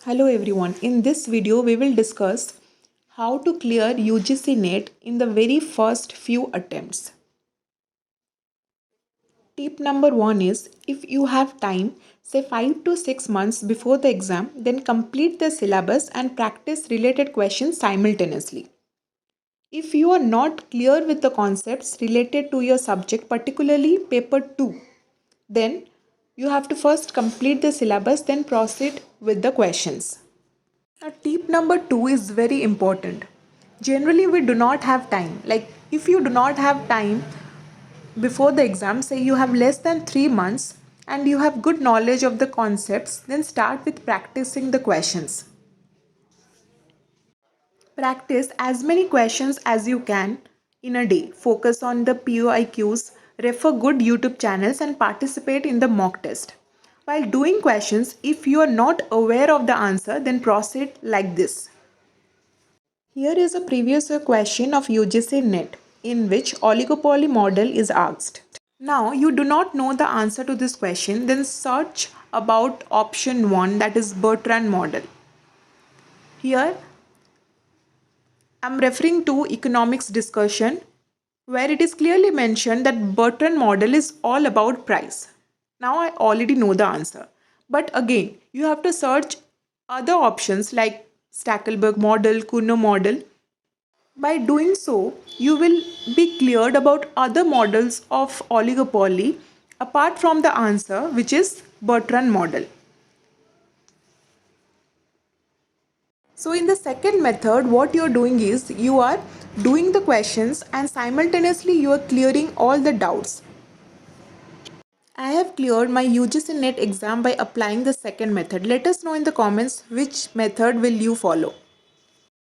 Hello everyone, in this video we will discuss how to clear UGC-NET in the very first few attempts. Tip number 1 is, if you have time, say 5 to 6 months before the exam, then complete the syllabus and practice related questions simultaneously. If you are not clear with the concepts related to your subject, particularly paper 2, then you have to first complete the syllabus, then proceed with the questions. Now, tip number 2 is very important. Generally, we do not have time. Like, if you do not have time before the exam, say you have less than 3 months and you have good knowledge of the concepts, then start with practicing the questions. Practice as many questions as you can in a day. Focus on the POIQs, refer good YouTube channels, and participate in the mock test. While doing questions, if you are not aware of the answer, then proceed like this. Here is a previous year question of UGC-NET in which oligopoly model is asked. Now you do not know the answer to this question, then search about option 1, that is Bertrand model. Here I am referring to economics discussion where it is clearly mentioned that Bertrand model is all about price. Now I already know the answer. But again, you have to search other options like Stackelberg model, Kuno model. By doing so, you will be cleared about other models of oligopoly apart from the answer, which is Bertrand model. So in the second method, what you are doing is you are doing the questions and simultaneously you are clearing all the doubts. I have cleared my UGC-NET exam by applying the second method. Let us know in the comments which method will you follow.